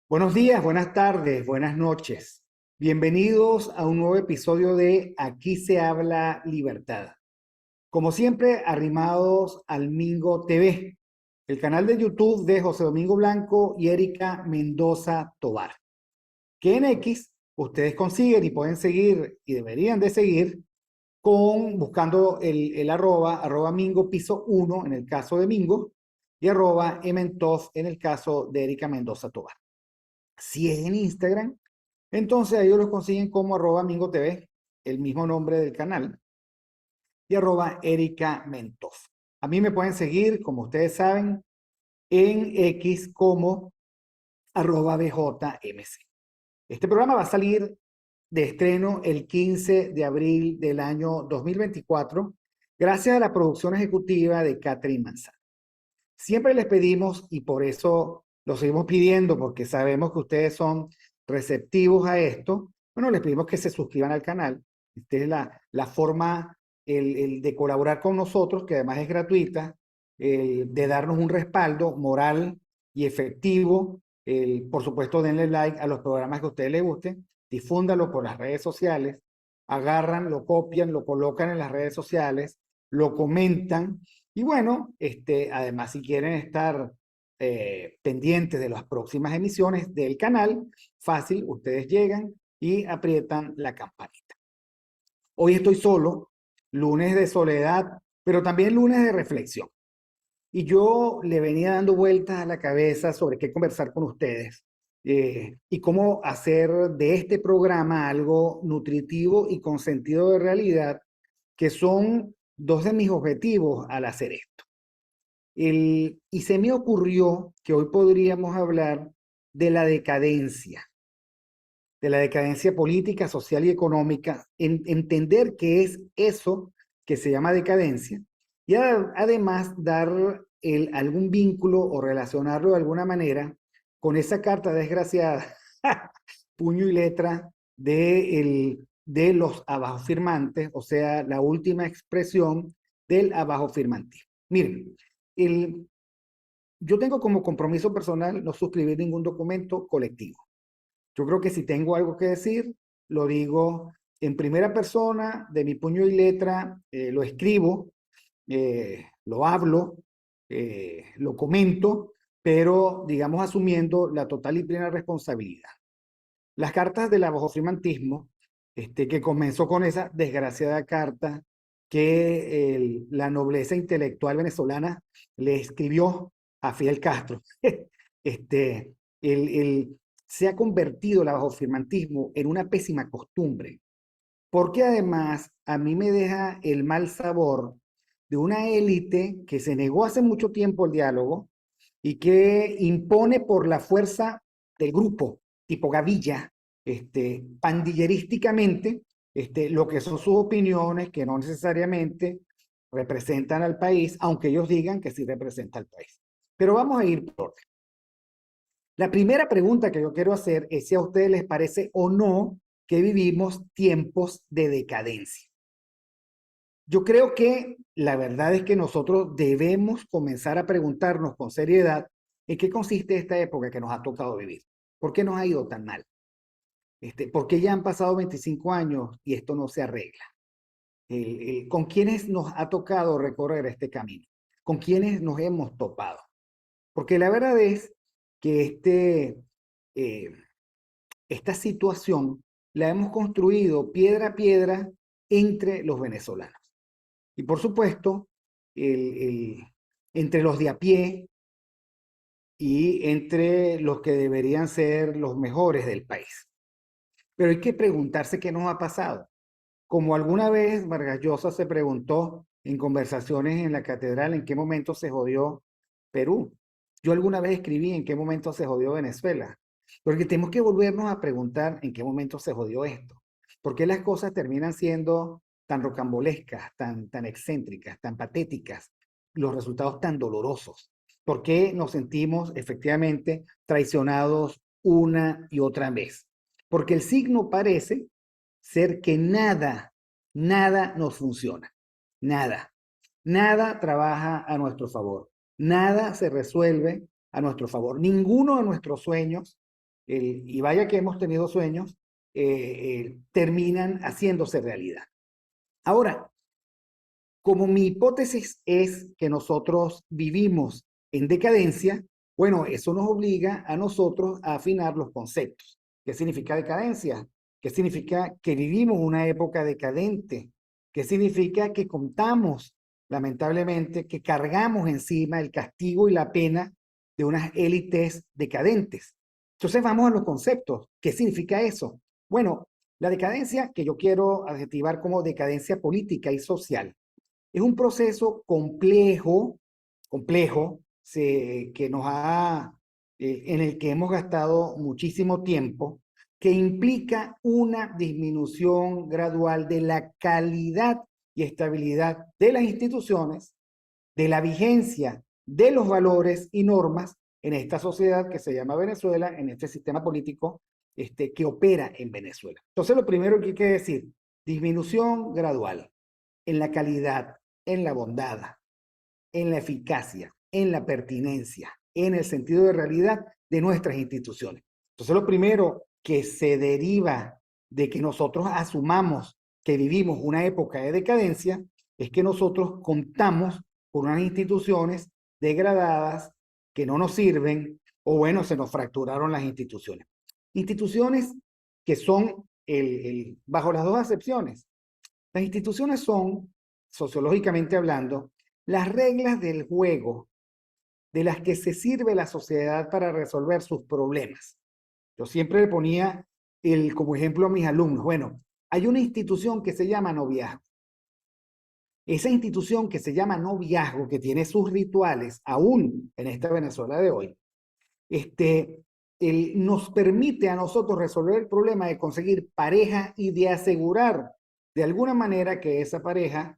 Buenos días, buenas tardes, buenas noches. Bienvenidos a un nuevo episodio de Aquí se habla libertad. Como siempre, arrimados al Mingo TV, el canal de YouTube de José Domingo Blanco y Erika Mendoza Tobar, que en X ustedes consiguen y pueden seguir y deberían de seguir buscando el arroba Mingo piso 1 en el caso de Mingo y arroba Ementov en el caso de Erika Mendoza Tobar. Si es en Instagram, entonces ellos los consiguen como arroba Mingo TV, el mismo nombre del canal, y arroba Erika Mentov. A mí me pueden seguir, como ustedes saben, en X como arroba BJMC. Este programa va a salir de estreno el 15 de abril del año 2024, gracias a la producción ejecutiva de Catherine Manzano. Siempre les pedimos, y por eso lo seguimos pidiendo, porque sabemos que ustedes son receptivos a esto, bueno, les pedimos que se suscriban al canal. Esta es la forma de colaborar con nosotros, que además es gratuita, de darnos un respaldo moral y efectivo. Por supuesto, denle like a los programas que a ustedes les gusten, difúndalo por las redes sociales, agarran, lo copian, lo colocan en las redes sociales, lo comentan y bueno, además si quieren estar pendientes de las próximas emisiones del canal, fácil, ustedes llegan y aprietan la campanita. Hoy estoy solo, lunes de soledad, pero también lunes de reflexión. Y yo le venía dando vueltas a la cabeza sobre qué conversar con ustedes y cómo hacer de este programa algo nutritivo y con sentido de realidad, que son dos de mis objetivos al hacer esto. Y se me ocurrió que hoy podríamos hablar de la decadencia política, social y económica, entender qué es eso que se llama decadencia y además dar algún vínculo o relacionarlo de alguna manera con esa carta desgraciada, puño y letra de los abajofirmantes, o sea, la última expresión del abajofirmantismo. Miren, el, yo tengo como compromiso personal no suscribir ningún documento colectivo. Yo creo que si tengo algo que decir, lo digo en primera persona, de mi puño y letra, lo escribo, lo hablo, lo comento, pero digamos asumiendo la total y plena responsabilidad. Las cartas del abajofirmantismo, que comenzó con esa desgraciada carta que la nobleza intelectual venezolana le escribió a Fidel Castro. este, se ha convertido el abajofirmantismo en una pésima costumbre, porque además a mí me deja el mal sabor de una élite que se negó hace mucho tiempo el diálogo y que impone por la fuerza del grupo, tipo gavilla, pandillerísticamente, lo que son sus opiniones, que no necesariamente representan al país, aunque ellos digan que sí representa al país. Pero vamos a ir por orden. La primera pregunta que yo quiero hacer es si a ustedes les parece o no que vivimos tiempos de decadencia. Yo creo que la verdad es que nosotros debemos comenzar a preguntarnos con seriedad en qué consiste esta época que nos ha tocado vivir. ¿Por qué nos ha ido tan mal? ¿Por qué ya han pasado 25 años y esto no se arregla? ¿Con quiénes nos ha tocado recorrer este camino? ¿Con quiénes nos hemos topado? Porque la verdad es que eh, esta situación la hemos construido piedra a piedra entre los venezolanos. Y por supuesto, entre los de a pie y entre los que deberían ser los mejores del país. Pero hay que preguntarse qué nos ha pasado. Como alguna vez Vargas Llosa se preguntó en conversaciones en la catedral en qué momento se jodió Perú. Yo alguna vez escribí en qué momento se jodió Venezuela. Porque tenemos que volvernos a preguntar en qué momento se jodió esto. ¿Por qué las cosas terminan siendo tan rocambolescas, tan excéntricas, tan patéticas? Los resultados tan dolorosos. ¿Por qué nos sentimos efectivamente traicionados una y otra vez? Porque el signo parece ser que nada nos funciona. Nada. Nada trabaja a nuestro favor. Nada se resuelve a nuestro favor. Ninguno de nuestros sueños y vaya que hemos tenido sueños, terminan haciéndose realidad. Ahora, como mi hipótesis es que nosotros vivimos en decadencia, bueno, eso nos obliga a nosotros a afinar los conceptos. ¿Qué significa decadencia? ¿Qué significa que vivimos una época decadente? ¿Qué significa que contamos, lamentablemente, que cargamos encima el castigo y la pena de unas élites decadentes? Entonces vamos a los conceptos. ¿Qué significa eso? Bueno, la decadencia, que yo quiero adjetivar como decadencia política y social, es un proceso complejo, que nos ha, en el que hemos gastado muchísimo tiempo, que implica una disminución gradual de la calidad y estabilidad de las instituciones, de la vigencia de los valores y normas en esta sociedad que se llama Venezuela, en este sistema político que opera en Venezuela. Entonces, lo primero que hay que decir, disminución gradual en la calidad, en la bondad, en la eficacia, en la pertinencia, en el sentido de realidad de nuestras instituciones. Entonces, lo primero que se deriva de que nosotros asumamos que vivimos una época de decadencia es que nosotros contamos con unas instituciones degradadas que no nos sirven, o bueno, se nos fracturaron las instituciones. Instituciones que son, bajo las dos acepciones, las instituciones son, sociológicamente hablando, las reglas del juego de las que se sirve la sociedad para resolver sus problemas. Yo siempre le ponía como ejemplo a mis alumnos, bueno, hay una institución que se llama noviazgo. Esa institución que se llama noviazgo, que tiene sus rituales, aún en esta Venezuela de hoy, nos permite a nosotros resolver el problema de conseguir pareja y de asegurar de alguna manera que esa pareja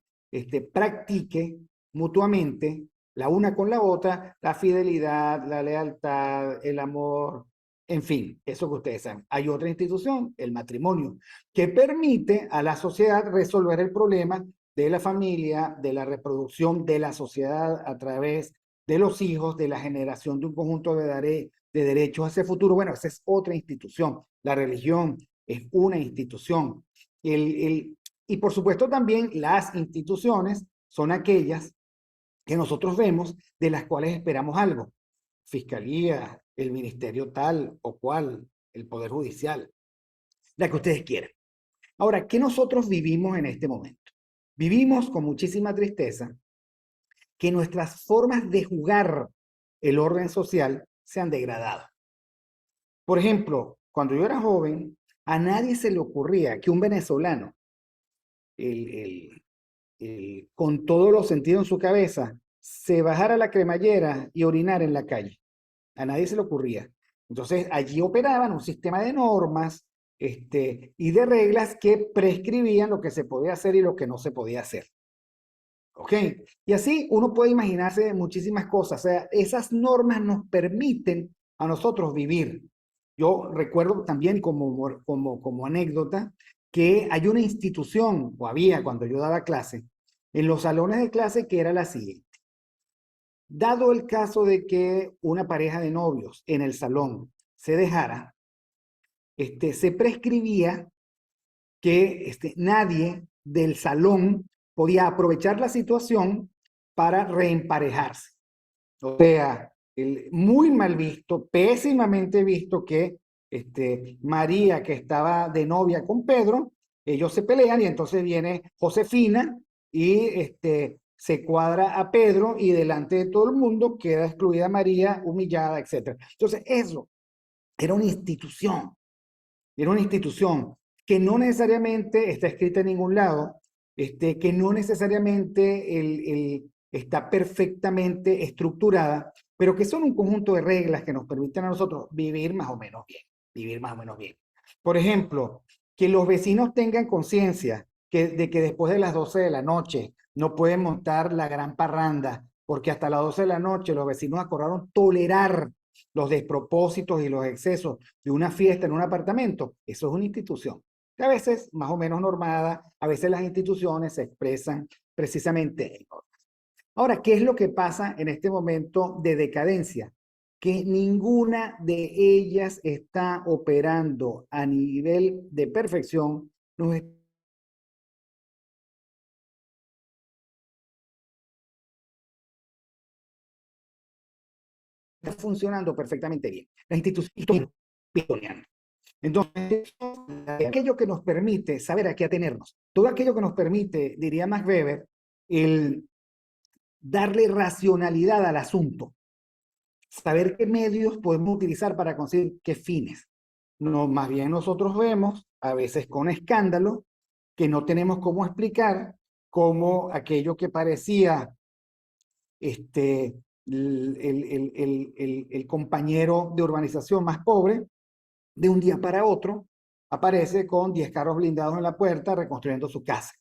practique mutuamente, la una con la otra, la fidelidad, la lealtad, el amor, en fin, eso que ustedes saben. Hay otra institución, el matrimonio, que permite a la sociedad resolver el problema de la familia, de la reproducción de la sociedad a través de los hijos, de la generación de un conjunto de derechos hacia el futuro. Bueno, esa es otra institución. La religión es una institución. Y por supuesto también las instituciones son aquellas que nosotros vemos de las cuales esperamos algo. Fiscalía, el ministerio tal o cual, el Poder Judicial, la que ustedes quieran. Ahora, ¿qué nosotros vivimos en este momento? Vivimos con muchísima tristeza que nuestras formas de jugar el orden social se han degradado. Por ejemplo, cuando yo era joven, a nadie se le ocurría que un venezolano, con todos los sentidos en su cabeza, se bajara la cremallera y orinara en la calle. A nadie se le ocurría. Entonces, allí operaban un sistema de normas y de reglas que prescribían lo que se podía hacer y lo que no se podía hacer. ¿Ok? Y así uno puede imaginarse muchísimas cosas. O sea, esas normas nos permiten a nosotros vivir. Yo recuerdo también como anécdota que hay una institución, o había cuando yo daba clase, en los salones de clase que era la siguiente. Dado el caso de que una pareja de novios en el salón se dejara, se prescribía que nadie del salón podía aprovechar la situación para reemparejarse. O sea, muy mal visto, pésimamente visto que María, que estaba de novia con Pedro, ellos se pelean y entonces viene Josefina y se cuadra a Pedro y delante de todo el mundo queda excluida María, humillada, etc. Entonces eso era una institución que no necesariamente está escrita en ningún lado, que no necesariamente está perfectamente estructurada, pero que son un conjunto de reglas que nos permiten a nosotros vivir más o menos bien. Por ejemplo, que los vecinos tengan conciencia de que después de las 12 de la noche no pueden montar la gran parranda, porque hasta las 12 de la noche los vecinos acordaron tolerar los despropósitos y los excesos de una fiesta en un apartamento. Eso es una institución, que a veces más o menos normada, a veces las instituciones se expresan precisamente en normas. Ahora, ¿qué es lo que pasa en este momento de decadencia? que ninguna de ellas está operando a nivel de perfección, nos está funcionando perfectamente bien. Las instituciones están. Entonces, aquello que nos permite saber a qué atenernos, todo aquello que nos permite, diría Max Weber, el darle racionalidad al asunto, saber qué medios podemos utilizar para conseguir qué fines. No, más bien nosotros vemos, a veces con escándalo, que no tenemos cómo explicar cómo aquello que parecía el compañero de urbanización más pobre, de un día para otro, aparece con 10 carros blindados en la puerta reconstruyendo su casa.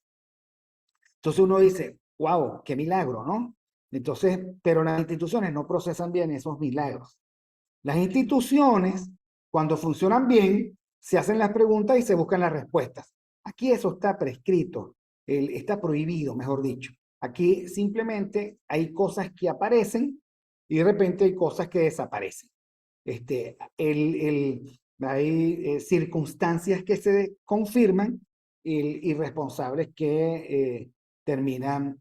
Entonces uno dice, wow, qué milagro, ¿no? Entonces, pero las instituciones no procesan bien esos milagros. Las instituciones, cuando funcionan bien, se hacen las preguntas y se buscan las respuestas. Aquí eso está prescrito, está prohibido, mejor dicho. Aquí simplemente hay cosas que aparecen y de repente hay cosas que desaparecen. Hay circunstancias que se confirman y responsables que terminan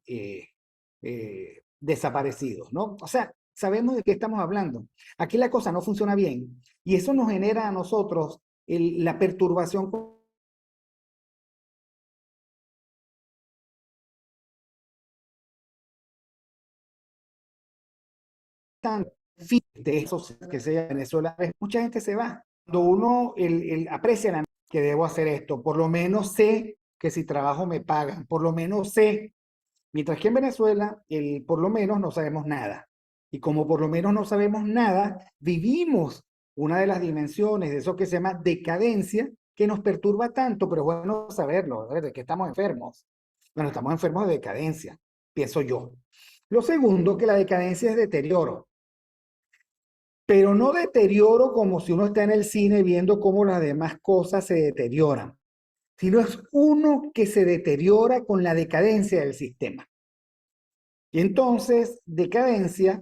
desaparecidos, ¿no? O sea, sabemos de qué estamos hablando. Aquí la cosa no funciona bien y eso nos genera a nosotros la perturbación tan de esos que se llama Venezuela. Mucha gente se va. Cuando uno aprecia que debo hacer esto, por lo menos sé que si trabajo me pagan, por lo menos sé. Mientras que en Venezuela, por lo menos no sabemos nada. Y como por lo menos no sabemos nada, vivimos una de las dimensiones de eso que se llama decadencia, que nos perturba tanto, pero es bueno saberlo, de que estamos enfermos. Bueno, estamos enfermos de decadencia, pienso yo. Lo segundo, que la decadencia es deterioro, pero no deterioro como si uno está en el cine viendo cómo las demás cosas se deterioran, sino es uno que se deteriora con la decadencia del sistema. Y entonces, decadencia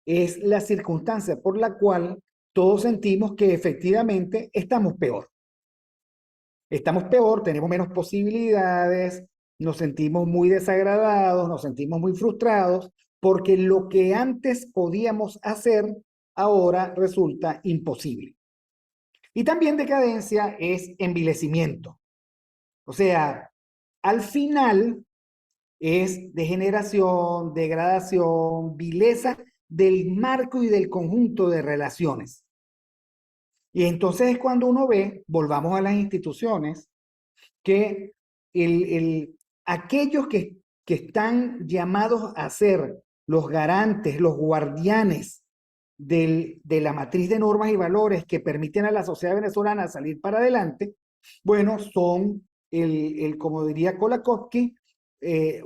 es la circunstancia por la cual todos sentimos que efectivamente estamos peor. Estamos peor, tenemos menos posibilidades, nos sentimos muy desagradados, nos sentimos muy frustrados, porque lo que antes podíamos hacer ahora resulta imposible. Y también decadencia es envilecimiento. O sea, al final es degeneración, degradación, vileza del marco y del conjunto de relaciones. Y entonces es cuando uno ve, volvamos a las instituciones, que aquellos que están llamados a ser los garantes, los guardianes de la matriz de normas y valores que permiten a la sociedad venezolana salir para adelante, bueno, son como diría Kolakowski,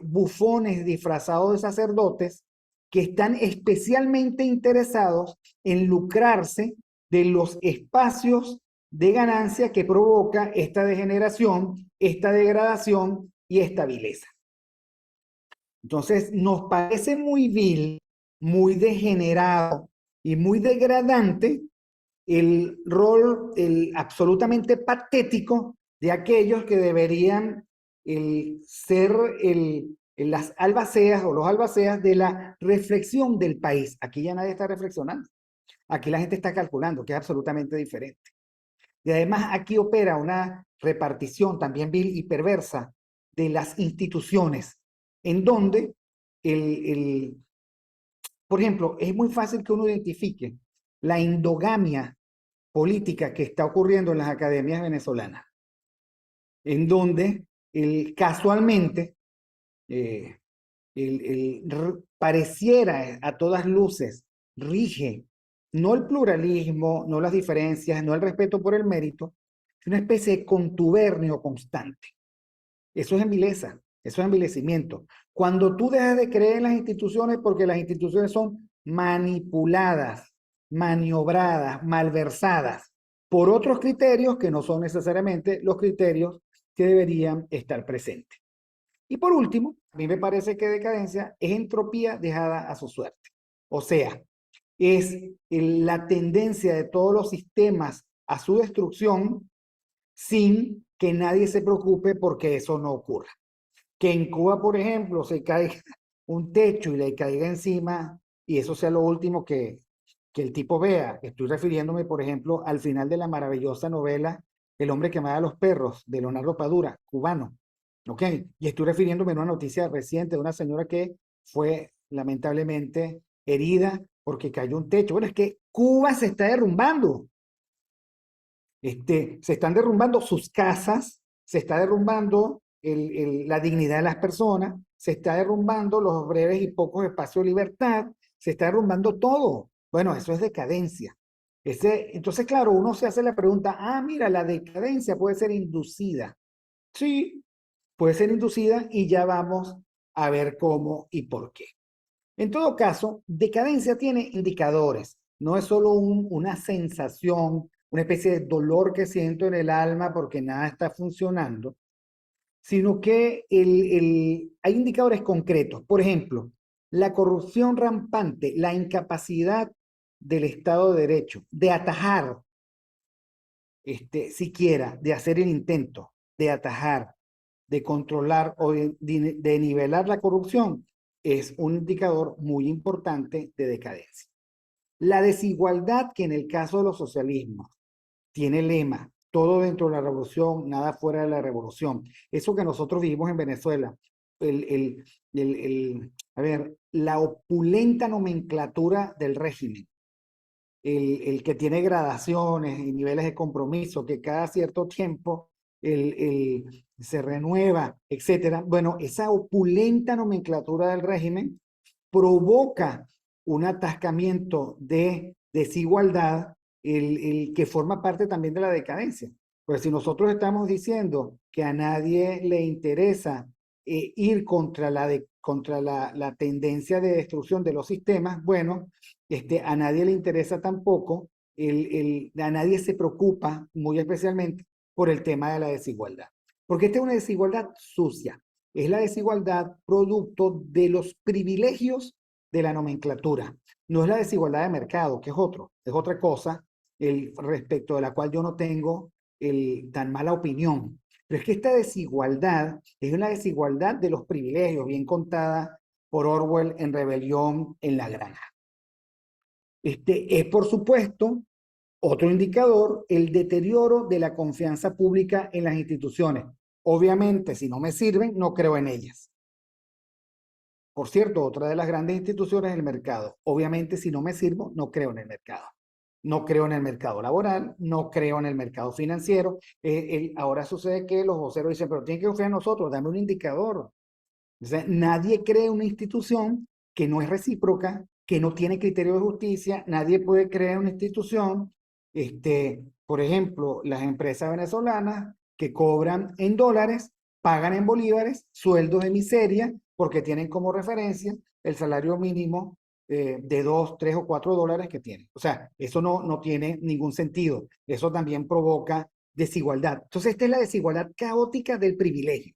bufones disfrazados de sacerdotes que están especialmente interesados en lucrarse de los espacios de ganancia que provoca esta degeneración, esta degradación y esta vileza. Entonces, nos parece muy vil, muy degenerado y muy degradante el rol absolutamente patético de aquellos que deberían ser las albaceas o los albaceas de la reflexión del país. Aquí ya nadie está reflexionando. Aquí la gente está calculando, que es absolutamente diferente. Y además aquí opera una repartición también vil y perversa de las instituciones, en donde, por ejemplo, es muy fácil que uno identifique la endogamia política que está ocurriendo en las academias venezolanas, en donde casualmente eh, pareciera a todas luces rige no el pluralismo, no las diferencias, no el respeto por el mérito, una especie de contubernio constante. Eso es envileza, eso es envilecimiento. Cuando tú dejas de creer en las instituciones porque las instituciones son manipuladas, maniobradas, malversadas por otros criterios que no son necesariamente los criterios que deberían estar presentes. Y por último, a mí me parece que decadencia es entropía dejada a su suerte. O sea, es la tendencia de todos los sistemas a su destrucción sin que nadie se preocupe porque eso no ocurra. Que en Cuba, por ejemplo, se caiga un techo y le caiga encima y eso sea lo último que el tipo vea. Estoy refiriéndome, por ejemplo, al final de la maravillosa novela El hombre que amaba a los perros, de Leonardo Padura, cubano. ¿Ok? Y estoy refiriéndome a una noticia reciente de una señora que fue lamentablemente herida porque cayó un techo. Bueno, es que Cuba se está derrumbando. Se están derrumbando sus casas, se está derrumbando la dignidad de las personas, se está derrumbando los breves y pocos espacios de libertad, se está derrumbando todo. Bueno, eso es decadencia. Entonces, claro, uno se hace la pregunta, mira, la decadencia puede ser inducida. Sí, puede ser inducida y ya vamos a ver cómo y por qué. En todo caso, decadencia tiene indicadores, no es solo una sensación, una especie de dolor que siento en el alma porque nada está funcionando, sino que hay indicadores concretos. Por ejemplo, la corrupción rampante, la incapacidad del Estado de Derecho de atajar, siquiera de hacer el intento de atajar, de controlar o de nivelar la corrupción, es un indicador muy importante de decadencia. La desigualdad, que en el caso de los socialismos tiene lema, todo dentro de la revolución, nada fuera de la revolución. Eso que nosotros vivimos en Venezuela, a ver, la opulenta nomenclatura del régimen, que tiene gradaciones y niveles de compromiso, que cada cierto tiempo se renueva, etcétera. Bueno, esa opulenta nomenclatura del régimen provoca un atascamiento de desigualdad, que forma parte también de la decadencia. Pues si nosotros estamos diciendo que a nadie le interesa ir contra la tendencia de destrucción de los sistemas, bueno, a nadie le interesa tampoco, a nadie se preocupa muy especialmente por el tema de la desigualdad. Porque esta es una desigualdad sucia, es la desigualdad producto de los privilegios de la nomenclatura. No es la desigualdad de mercado, que es otra cosa respecto de la cual yo no tengo tan mala opinión. Pero es que esta desigualdad es una desigualdad de los privilegios, bien contada por Orwell en Rebelión en la Granja. Es, por supuesto, otro indicador, el deterioro de la confianza pública en las instituciones. Obviamente, si no me sirven, no creo en ellas. Por cierto, otra de las grandes instituciones es el mercado. Obviamente, si no me sirvo, no creo en el mercado. No creo en el mercado laboral, no creo en el mercado financiero. Ahora sucede que los voceros dicen, pero tienen que confiar en nosotros, dame un indicador. O sea, nadie cree una institución que no es recíproca, que no tiene criterio de justicia, nadie puede creer una institución, por ejemplo, las empresas venezolanas que cobran en dólares, pagan en bolívares, sueldos de miseria, porque tienen como referencia el salario mínimo de 2, 3 o 4 dólares que tienen. O sea, eso no tiene ningún sentido. Eso también provoca desigualdad. Entonces, esta es la desigualdad caótica del privilegio.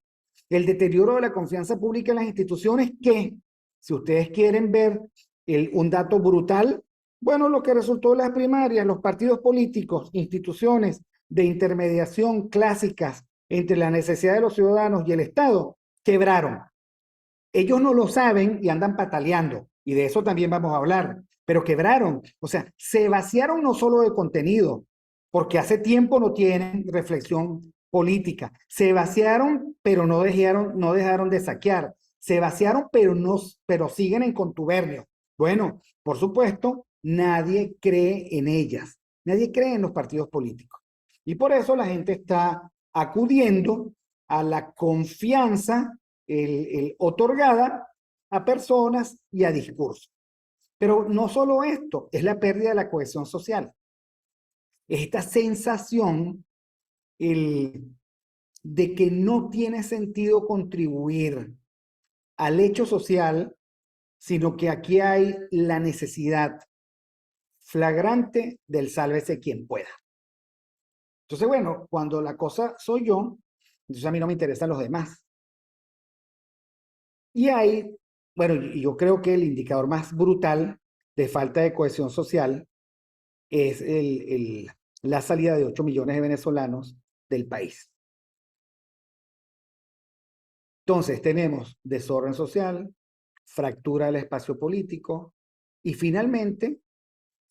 El deterioro de la confianza pública en las instituciones que, si ustedes quieren ver un dato brutal, bueno, lo que resultó de las primarias, los partidos políticos, instituciones de intermediación clásicas entre la necesidad de los ciudadanos y el Estado, quebraron. Ellos no lo saben y andan pataleando, y de eso también vamos a hablar, pero quebraron. O sea, se vaciaron no solo de contenido, porque hace tiempo no tienen reflexión política. Se vaciaron, pero no dejaron de saquear. Se vaciaron, pero siguen en contubernio. Bueno, por supuesto, nadie cree en ellas. Nadie cree en los partidos políticos. Y por eso la gente está acudiendo a la confianza otorgada a personas y a discursos. Pero no solo esto, es la pérdida de la cohesión social. Esta sensación de que no tiene sentido contribuir al hecho social, sino que aquí hay la necesidad flagrante del sálvese quien pueda. Entonces, bueno, cuando la cosa soy yo, entonces a mí no me interesan los demás. Y hay, bueno, yo creo que el indicador más brutal de falta de cohesión social es la salida de 8 millones de venezolanos del país. Entonces tenemos desorden social, fractura del espacio político y finalmente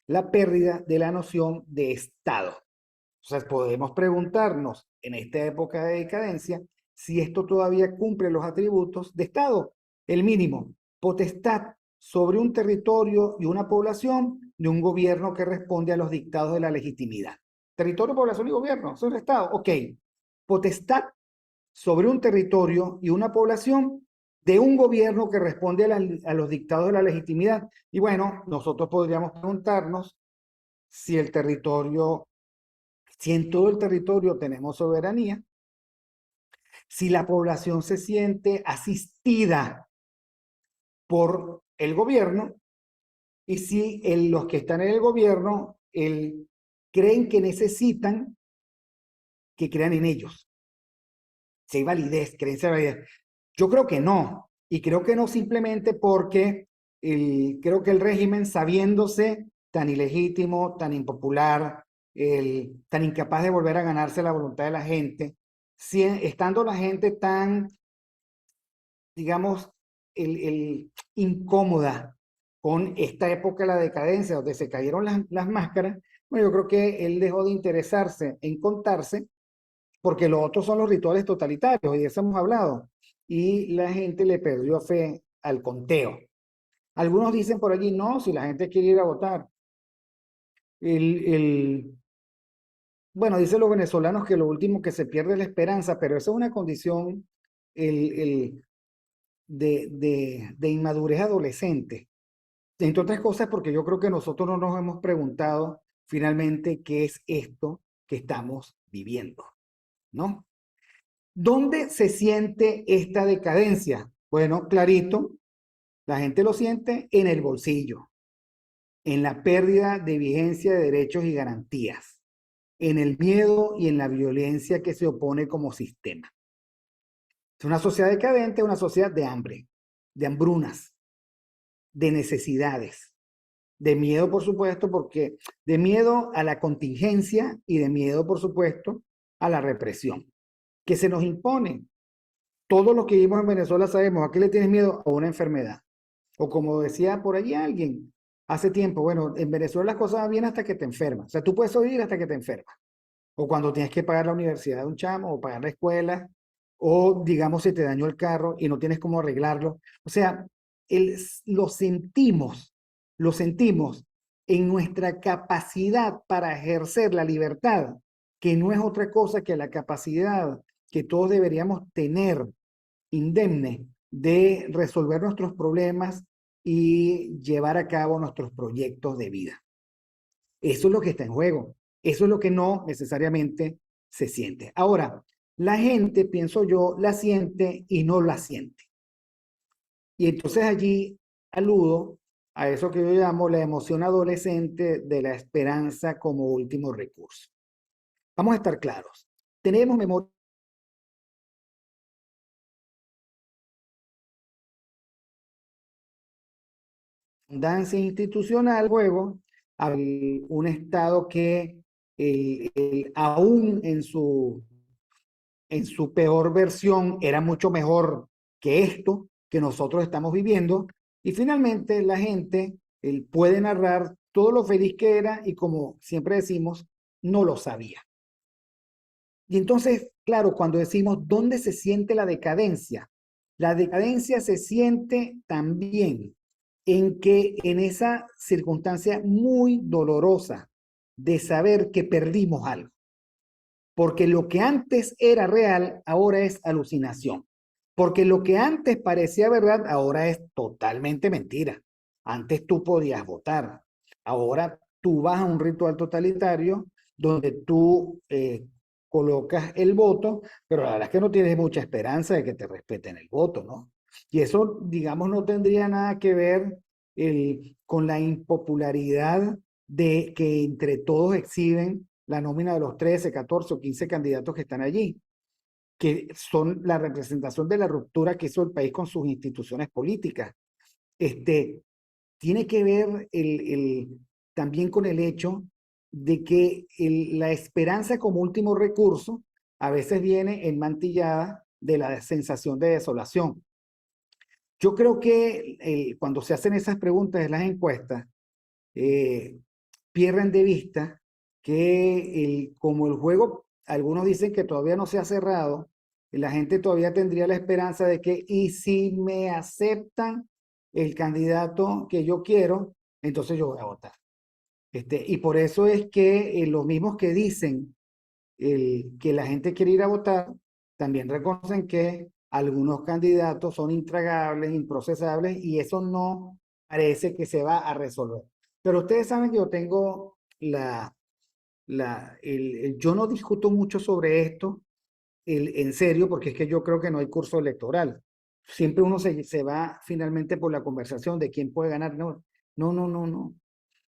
la pérdida de la noción de Estado. O sea, podemos preguntarnos en esta época de decadencia si esto todavía cumple los atributos de Estado. El mínimo, potestad sobre un territorio y una población de un gobierno que responde a los dictados de la legitimidad. Territorio, población y gobierno, eso es el Estado. Ok. Potestad sobre un territorio y una población de un gobierno que responde a los dictados de la legitimidad. Y bueno, nosotros podríamos preguntarnos si el territorio, si en todo el territorio tenemos soberanía, si la población se siente asistida por el gobierno y si los que están en el gobierno creen que necesitan que crean en ellos. Si hay validez, creencia de validez. Yo creo que no, y creo que no simplemente porque creo que el régimen, sabiéndose tan ilegítimo, tan impopular, tan incapaz de volver a ganarse la voluntad de la gente, estando la gente tan, digamos, incómoda con esta época de la decadencia, donde se cayeron las máscaras, bueno, yo creo que él dejó de interesarse en contarse, porque los otros son los rituales totalitarios, y de eso hemos hablado, y la gente le perdió fe al conteo. Algunos dicen por allí, no, si la gente quiere ir a votar. Bueno, dicen los venezolanos que lo último que se pierde es la esperanza, pero eso es una condición de inmadurez adolescente. Entre otras cosas, porque yo creo que nosotros no nos hemos preguntado finalmente qué es esto que estamos viviendo, ¿no? ¿Dónde se siente esta decadencia? Bueno, clarito, la gente lo siente en el bolsillo, en la pérdida de vigencia de derechos y garantías, en el miedo y en la violencia que se opone como sistema. Es una sociedad decadente, una sociedad de hambre, de hambrunas, de necesidades, de miedo, por supuesto, porque de miedo a la contingencia y de miedo, por supuesto, a la represión que se nos impone. Todos los que vivimos en Venezuela sabemos a qué le tienes miedo, a una enfermedad. O como decía por allí alguien hace tiempo, bueno, en Venezuela las cosas van bien hasta que te enfermas. O sea, tú puedes sobrevivir hasta que te enfermas. O cuando tienes que pagar la universidad de un chamo, o pagar la escuela, o digamos se te dañó el carro y no tienes cómo arreglarlo. O sea, lo sentimos en nuestra capacidad para ejercer la libertad, que no es otra cosa que la capacidad que todos deberíamos tener indemne de resolver nuestros problemas y llevar a cabo nuestros proyectos de vida. Eso es lo que está en juego. Eso es lo que no necesariamente se siente. Ahora, la gente, pienso yo, la siente y no la siente. Y entonces allí aludo a eso que yo llamo la emoción adolescente de la esperanza como último recurso. Vamos a estar claros. Tenemos memoria abundancia institucional, luego un Estado que aún en su peor versión era mucho mejor que esto que nosotros estamos viviendo, y finalmente la gente puede narrar todo lo feliz que era y, como siempre decimos, no lo sabía. Y entonces, claro, cuando decimos dónde se siente la decadencia se siente también en que en esa circunstancia muy dolorosa de saber que perdimos algo. Porque lo que antes era real, ahora es alucinación. Porque lo que antes parecía verdad, ahora es totalmente mentira. Antes tú podías votar. Ahora tú vas a un ritual totalitario donde tú colocas el voto, pero la verdad es que no tienes mucha esperanza de que te respeten el voto, ¿no? Y eso, digamos, no tendría nada que ver con la impopularidad de que entre todos exhiben la nómina de los 13, 14 o 15 candidatos que están allí, que son la representación de la ruptura que hizo el país con sus instituciones políticas. tiene que ver también con el hecho de que la esperanza como último recurso a veces viene enmantillada de la sensación de desolación. Yo creo que cuando se hacen esas preguntas en las encuestas, eh, pierden de vista que como el juego, algunos dicen que todavía no se ha cerrado, la gente todavía tendría la esperanza de que, y si me aceptan el candidato que yo quiero, entonces yo voy a votar. Y por eso es que los mismos que dicen que la gente quiere ir a votar, también reconocen que algunos candidatos son intragables, improcesables, y eso no parece que se va a resolver. Pero ustedes saben que yo tengo yo no discuto mucho sobre esto en serio, porque es que yo creo que no hay curso electoral. Siempre uno se va finalmente por la conversación de quién puede ganar. No, no, no, no, no.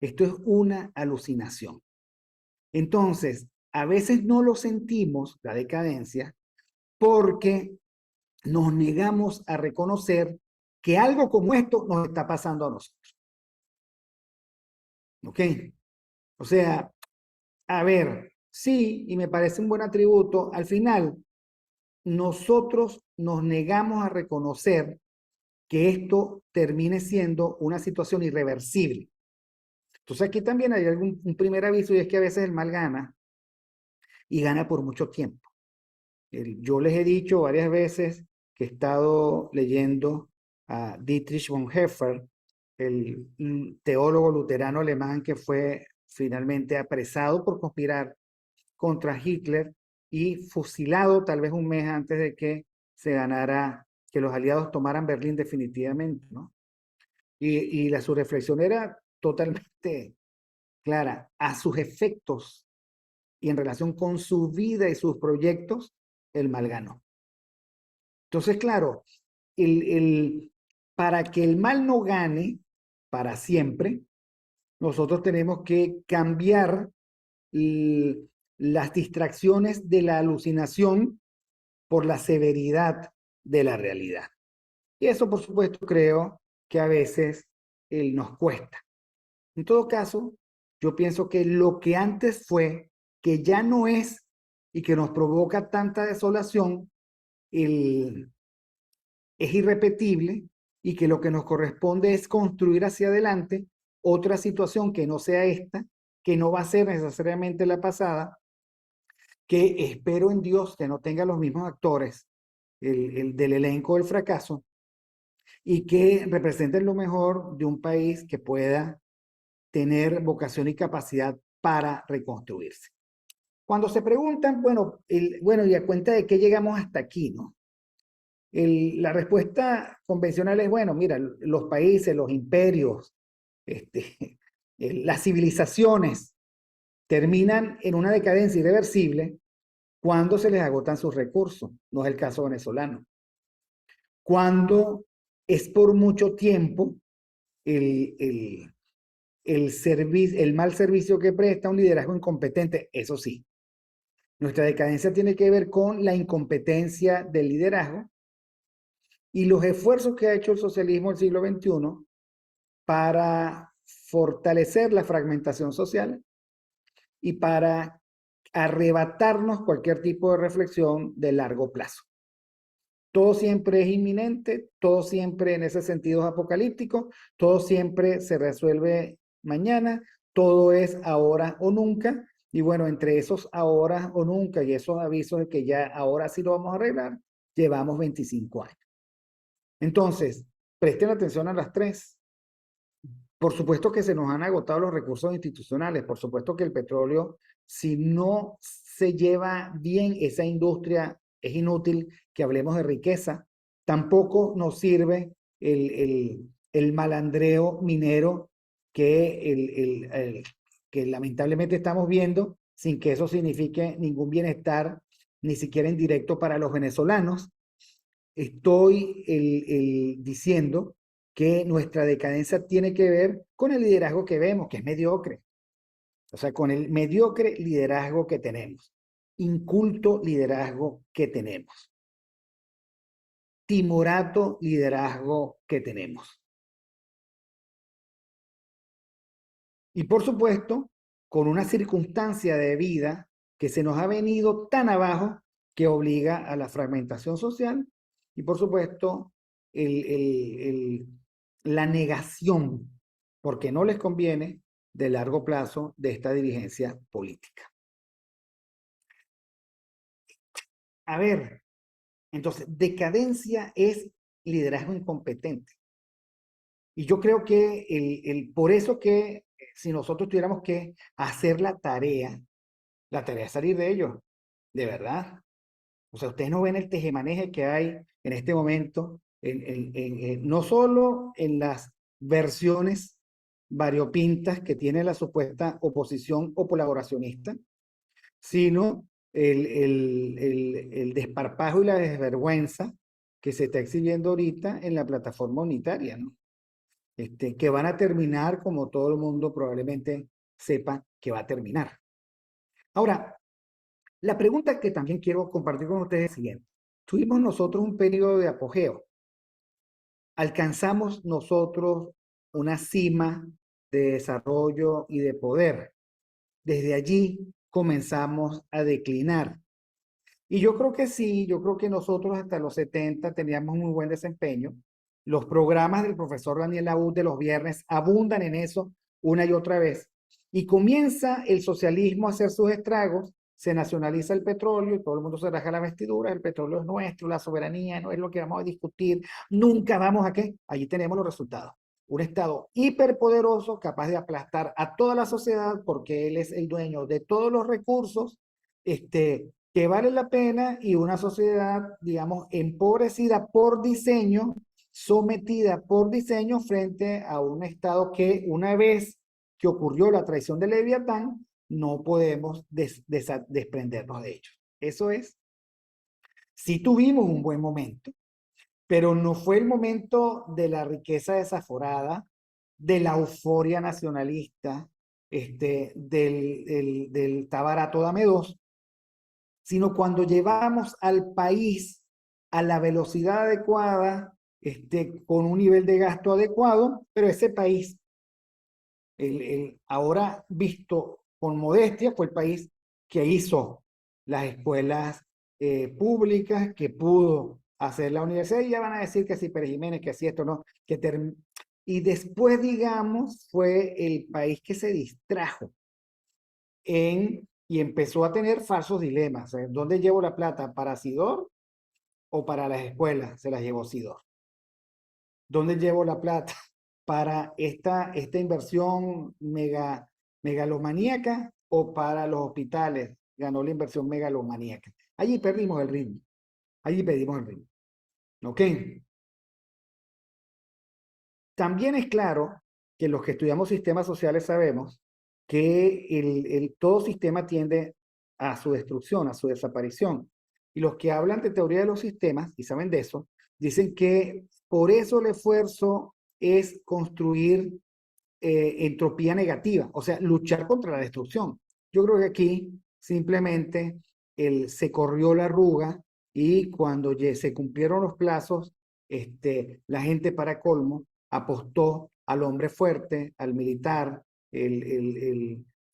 Esto es una alucinación. Entonces, a veces no lo sentimos, la decadencia, porque nos negamos a reconocer que algo como esto nos está pasando a nosotros. ¿Ok? O sea, a ver, sí, y me parece un buen atributo, al final nosotros nos negamos a reconocer que esto termine siendo una situación irreversible. Entonces aquí también hay un primer aviso, y es que a veces el mal gana y gana por mucho tiempo. Yo les he dicho varias veces que he estado leyendo a Dietrich Bonhoeffer, el teólogo luterano alemán que fue finalmente apresado por conspirar contra Hitler y fusilado tal vez un mes antes de que se ganara, que los aliados tomaran Berlín definitivamente, ¿no? Su reflexión era totalmente clara. A sus efectos y en relación con su vida y sus proyectos, el mal ganó. Entonces, claro, para que el mal no gane para siempre, nosotros tenemos que cambiar las distracciones de la alucinación por la severidad de la realidad. Y eso, por supuesto, creo que a veces nos cuesta. En todo caso, yo pienso que lo que antes fue, que ya no es y que nos provoca tanta desolación, es irrepetible, y que lo que nos corresponde es construir hacia adelante otra situación que no sea esta, que no va a ser necesariamente la pasada, que espero en Dios que no tenga los mismos actores del elenco del fracaso, y que representen lo mejor de un país que pueda tener vocación y capacidad para reconstruirse. Cuando se preguntan, bueno, ¿y a cuenta de qué llegamos hasta aquí, no? La respuesta convencional es, bueno, mira, los países, los imperios, las civilizaciones terminan en una decadencia irreversible cuando se les agotan sus recursos. No es el caso venezolano. Cuando es por mucho tiempo el, el, el mal servicio que presta un liderazgo incompetente, eso sí. Nuestra decadencia tiene que ver con la incompetencia del liderazgo y los esfuerzos que ha hecho el socialismo del siglo XXI para fortalecer la fragmentación social y para arrebatarnos cualquier tipo de reflexión de largo plazo. Todo siempre es inminente, todo siempre en ese sentido es apocalíptico, todo siempre se resuelve mañana, todo es ahora o nunca. Y bueno, entre esos ahora o nunca y esos avisos de que ya ahora sí lo vamos a arreglar, llevamos 25 años. Entonces, presten atención a las tres. Por supuesto que se nos han agotado los recursos institucionales, por supuesto que el petróleo, si no se lleva bien esa industria, es inútil que hablemos de riqueza. Tampoco nos sirve el malandreo minero que lamentablemente estamos viendo, sin que eso signifique ningún bienestar, ni siquiera indirecto para los venezolanos. Estoy diciendo que nuestra decadencia tiene que ver con el liderazgo que vemos, que es mediocre. O sea, con el mediocre liderazgo que tenemos, inculto liderazgo que tenemos, timorato liderazgo que tenemos. Y por supuesto, con una circunstancia de vida que se nos ha venido tan abajo que obliga a la fragmentación social y por supuesto el, el, el, la negación, porque no les conviene, de largo plazo de esta dirigencia política. A ver, entonces, decadencia es liderazgo incompetente. Y yo creo que por eso que si nosotros tuviéramos que hacer la tarea es salir de ellos, de verdad. O sea, ustedes no ven el tejemaneje que hay en este momento, no solo en las versiones variopintas que tiene la supuesta oposición o colaboracionista, sino el desparpajo y la desvergüenza que se está exhibiendo ahorita en la plataforma unitaria, ¿no? Que van a terminar como todo el mundo probablemente sepa que va a terminar. Ahora, la pregunta que también quiero compartir con ustedes es la siguiente. Tuvimos nosotros un periodo de apogeo. Alcanzamos nosotros una cima de desarrollo y de poder. Desde allí comenzamos a declinar. Y yo creo que sí, yo creo que nosotros hasta los 70 teníamos muy buen desempeño. Los programas del profesor Daniel Laúd de los viernes abundan en eso una y otra vez. Y comienza el socialismo a hacer sus estragos, se nacionaliza el petróleo y todo el mundo se rasga la vestidura, el petróleo es nuestro, la soberanía no es lo que vamos a discutir, nunca vamos a qué. Allí tenemos los resultados. Un Estado hiperpoderoso, capaz de aplastar a toda la sociedad porque él es el dueño de todos los recursos, que vale la pena, y una sociedad, digamos, empobrecida por diseño, sometida por diseño frente a un Estado que una vez que ocurrió la traición de Leviatán, no podemos desprendernos de ellos. Eso es, sí tuvimos un buen momento, pero no fue el momento de la riqueza desaforada, de la euforia nacionalista, del está barato, dame dos, sino cuando llevamos al país a la velocidad adecuada, con un nivel de gasto adecuado, pero ese país, ahora visto con modestia, fue el país que hizo las escuelas públicas, que pudo hacer la universidad, y ya van a decir que sí, Pérez Jiménez, que sí, esto no, y después, digamos, fue el país que se distrajo y empezó a tener falsos dilemas. ¿Dónde llevo la plata? ¿Para Sidor o para las escuelas? Se las llevó Sidor. ¿Dónde llevo la plata? ¿Para esta inversión megalomaníaca o para los hospitales? Ganó la inversión megalomaníaca. Allí perdimos el ritmo. Allí perdimos el ritmo. ¿Ok? También es claro que los que estudiamos sistemas sociales sabemos que todo sistema tiende a su destrucción, a su desaparición. Y los que hablan de teoría de los sistemas, y saben de eso, dicen que por eso el esfuerzo es construir entropía negativa, o sea, luchar contra la destrucción. Yo creo que aquí simplemente se corrió la arruga y cuando se cumplieron los plazos, la gente para colmo apostó al hombre fuerte, al militar,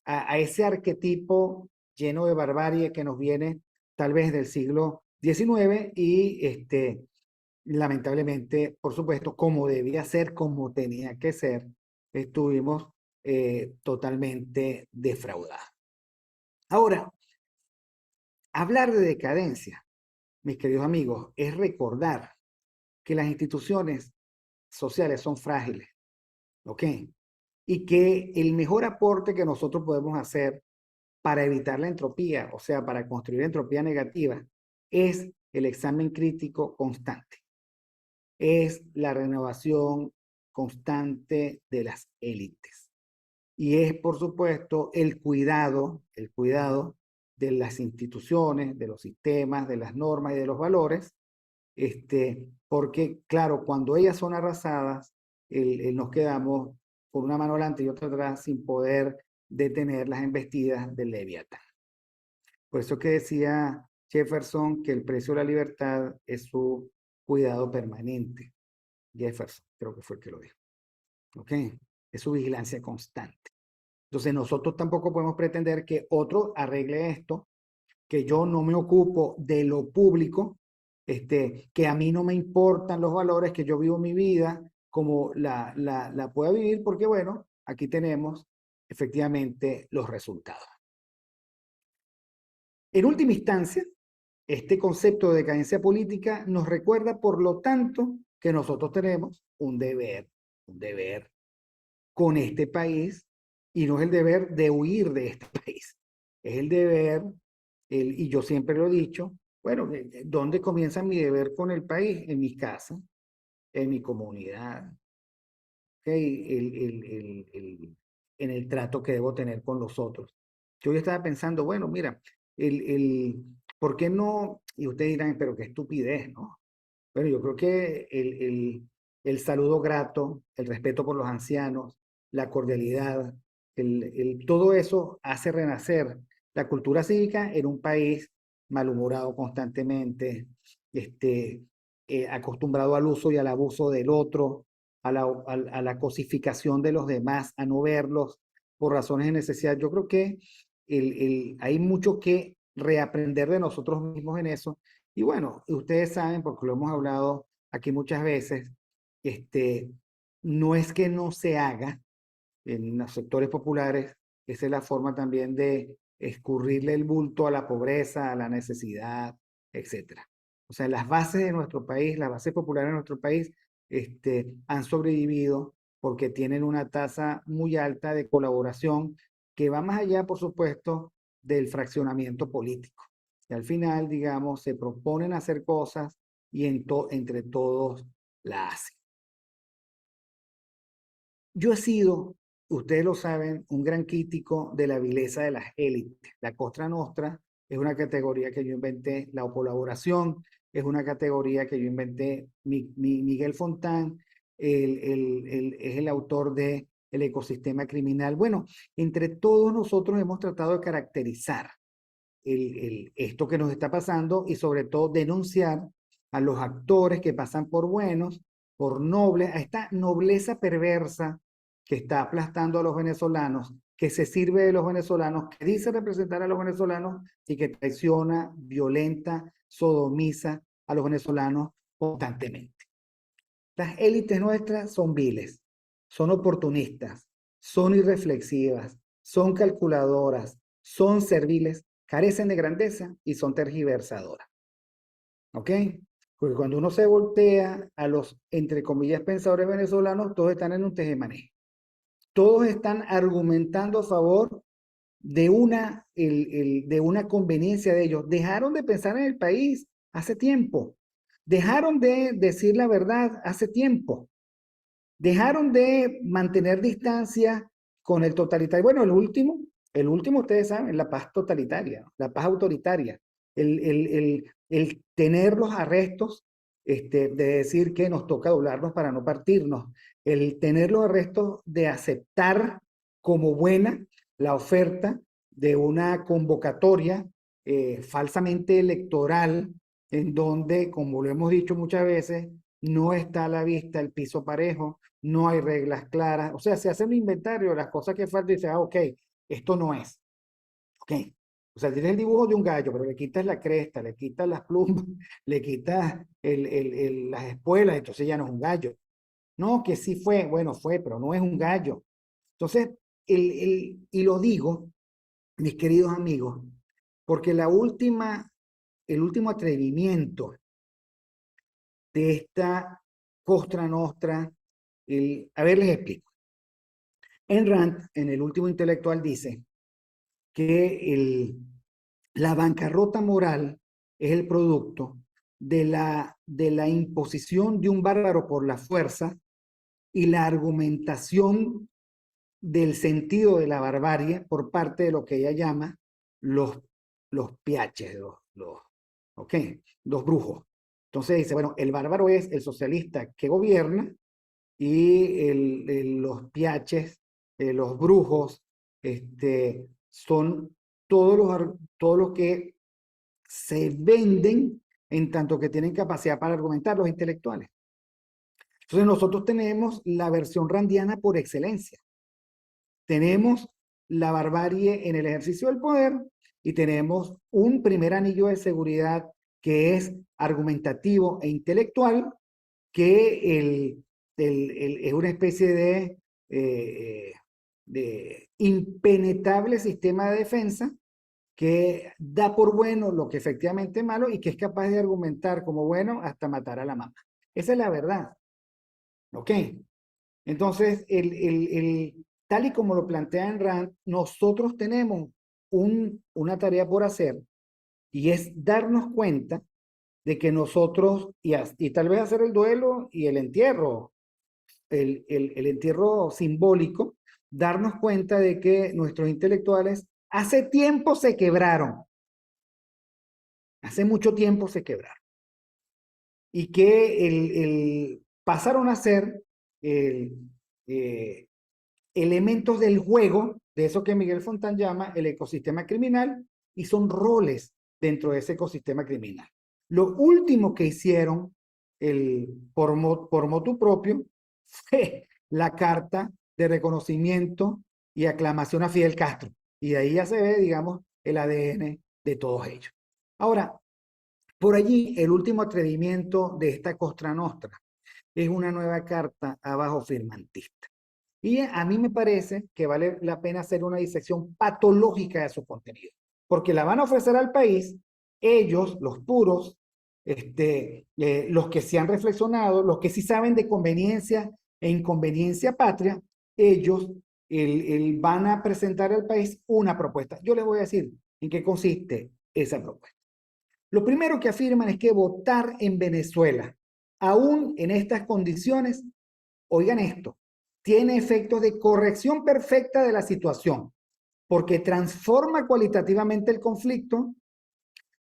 a ese arquetipo lleno de barbarie que nos viene tal vez del siglo XIX y lamentablemente, por supuesto, como debía ser, como tenía que ser, estuvimos totalmente defraudados. Ahora, hablar de decadencia, mis queridos amigos, es recordar que las instituciones sociales son frágiles, ¿ok? Y que el mejor aporte que nosotros podemos hacer para evitar la entropía, o sea, para construir entropía negativa, es el examen crítico constante. Es la renovación constante de las élites. Y es, por supuesto, el cuidado de las instituciones, de los sistemas, de las normas y de los valores, porque, claro, cuando ellas son arrasadas, nos quedamos con una mano adelante y otra atrás sin poder detener las embestidas del Leviatán. Por eso que decía Jefferson que el precio de la libertad es su cuidado permanente. Jefferson, creo que fue el que lo dijo. ¿Ok? Es su vigilancia constante. Entonces nosotros tampoco podemos pretender que otro arregle esto, que yo no me ocupo de lo público, que a mí no me importan los valores, que yo vivo mi vida como la pueda vivir, porque bueno, aquí tenemos efectivamente los resultados. En última instancia, este concepto de decadencia política nos recuerda, por lo tanto, que nosotros tenemos un deber con este país, y no es el deber de huir de este país, es el deber, y yo siempre lo he dicho, bueno, ¿dónde comienza mi deber con el país? En mi casa, en mi comunidad, ¿okay? En el trato que debo tener con los otros. Yo estaba pensando, bueno, mira, ¿por qué no? Y ustedes dirán, pero qué estupidez, ¿no? Bueno, yo creo que el saludo grato, el respeto por los ancianos, la cordialidad, todo eso hace renacer la cultura cívica en un país malhumorado constantemente, acostumbrado al uso y al abuso del otro, a la cosificación de los demás, a no verlos por razones de necesidad. Yo creo que hay mucho que reaprender de nosotros mismos en eso. Y bueno, ustedes saben, porque lo hemos hablado aquí muchas veces, no es que no se haga en los sectores populares, esa es la forma también de escurrirle el bulto a la pobreza, a la necesidad, etcétera. O sea, las bases de nuestro país, las bases populares de nuestro país, han sobrevivido porque tienen una tasa muy alta de colaboración que va más allá, por supuesto, del fraccionamiento político. Y al final, digamos, se proponen hacer cosas y entre todos la hacen. Yo he sido, ustedes lo saben, un gran crítico de la vileza de las élites. La Cosa Nostra es una categoría que yo inventé, la colaboración es una categoría que yo inventé. Miguel Fontán es el autor de El ecosistema criminal. Bueno, entre todos nosotros hemos tratado de caracterizar esto que nos está pasando y sobre todo denunciar a los actores que pasan por buenos, por nobles, a esta nobleza perversa que está aplastando a los venezolanos, que se sirve de los venezolanos, que dice representar a los venezolanos y que traiciona, violenta, sodomiza a los venezolanos constantemente. Las élites nuestras son viles, son oportunistas, son irreflexivas, son calculadoras, son serviles, carecen de grandeza y son tergiversadoras. ¿Ok? Porque cuando uno se voltea a los, entre comillas, pensadores venezolanos, todos están en un tejemaneje. Todos están argumentando a favor de de una conveniencia de ellos. Dejaron de pensar en el país hace tiempo. Dejaron de decir la verdad hace tiempo. Dejaron de mantener distancia con el totalitario. Bueno, el último ustedes saben, la paz totalitaria, la paz autoritaria, el tener los arrestos, de decir que nos toca doblarnos para no partirnos, el tener los arrestos de aceptar como buena la oferta de una convocatoria falsamente electoral, en donde, como lo hemos dicho muchas veces, no está a la vista el piso parejo, no hay reglas claras, o sea, se hace un inventario de las cosas que faltan y dice, ok, esto no es, ok. O sea, tienes el dibujo de un gallo, pero le quitas la cresta, le quitas las plumas, le quitas las espuelas, entonces ya no es un gallo. No, que sí fue, bueno, fue, pero no es un gallo. Entonces, y lo digo, mis queridos amigos, porque el último atrevimiento de esta Cosa Nostra, a ver, les explico. Ayn Rand, en el último intelectual, dice que la bancarrota moral es el producto de la imposición de un bárbaro por la fuerza y la argumentación del sentido de la barbarie por parte de lo que ella llama los, los piaches, okay, los brujos. Entonces dice, bueno, el bárbaro es el socialista que gobierna y los piaches, los brujos, son todos los que se venden en tanto que tienen capacidad para argumentar, los intelectuales. Entonces nosotros tenemos la versión randiana por excelencia. Tenemos la barbarie en el ejercicio del poder y tenemos un primer anillo de seguridad que es argumentativo e intelectual, que es una especie de impenetrable sistema de defensa que da por bueno lo que efectivamente es malo y que es capaz de argumentar como bueno hasta matar a la mamá. Esa es la verdad. ¿Ok? Entonces, tal y como lo plantea en Rand, nosotros tenemos una tarea por hacer y es darnos cuenta de que nosotros, y tal vez hacer el duelo y el entierro, el entierro simbólico, darnos cuenta de que nuestros intelectuales hace tiempo se quebraron, hace mucho tiempo se quebraron, y que pasaron a ser eh, elementos del juego, de eso que Miguel Fontán llama el ecosistema criminal, y son roles dentro de ese ecosistema criminal. Lo último que hicieron por motu propio fue la carta de reconocimiento y aclamación a Fidel Castro. Y de ahí ya se ve, digamos, el ADN de todos ellos. Ahora, por allí, el último atrevimiento de esta Cosa Nostra es una nueva carta abajo firmantista. Y a mí me parece que vale la pena hacer una disección patológica de su contenido, porque la van a ofrecer al país ellos, los puros, los que se han reflexionado, los que sí saben de conveniencia e inconveniencia patria, ellos van a presentar al país una propuesta. Yo les voy a decir en qué consiste esa propuesta. Lo primero que afirman es que votar en Venezuela, aún en estas condiciones, oigan esto, tiene efectos de corrección perfecta de la situación, porque transforma cualitativamente el conflicto,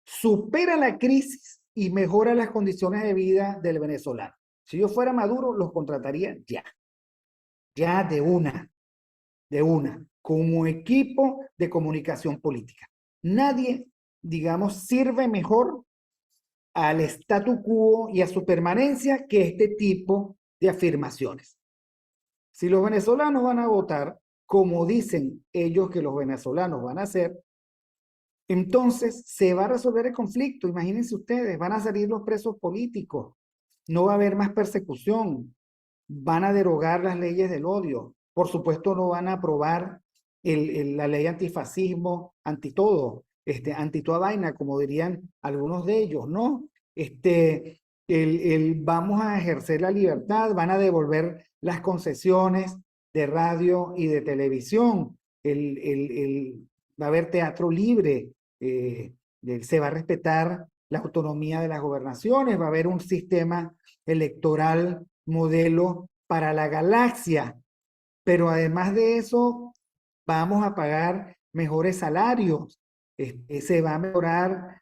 supera la crisis y mejora las condiciones de vida del venezolano. Si yo fuera Maduro, los contrataría ya de una, como equipo de comunicación política. Nadie, digamos, sirve mejor al statu quo y a su permanencia que este tipo de afirmaciones. Si los venezolanos van a votar como dicen ellos que los venezolanos van a hacer, entonces se va a resolver el conflicto. Imagínense ustedes, van a salir los presos políticos, no va a haber más persecución, van a derogar las leyes del odio, por supuesto no van a aprobar la ley antifascismo, anti todo, anti toda vaina, como dirían algunos de ellos, ¿no? Vamos a ejercer la libertad, van a devolver las concesiones de radio y de televisión, va a haber teatro libre, se va a respetar la autonomía de las gobernaciones, va a haber un sistema electoral modelo para la galaxia, pero además de eso, vamos a pagar mejores salarios, se va a mejorar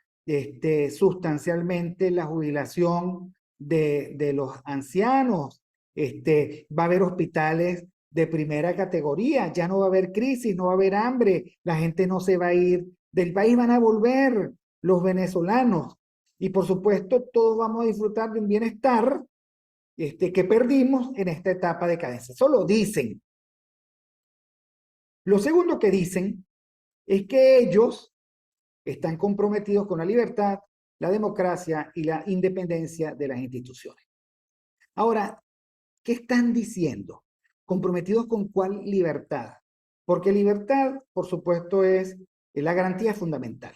sustancialmente la jubilación de los ancianos, va a haber hospitales de primera categoría, ya no va a haber crisis, no va a haber hambre, la gente no se va a ir del país, van a volver los venezolanos y por supuesto todos vamos a disfrutar de un bienestar que perdimos en esta etapa de cadencia. Eso lo dicen. Lo segundo que dicen es que ellos están comprometidos con la libertad, la democracia y la independencia de las instituciones. Ahora, ¿qué están diciendo? ¿Comprometidos con cuál libertad? Porque libertad, por supuesto, es la garantía fundamental.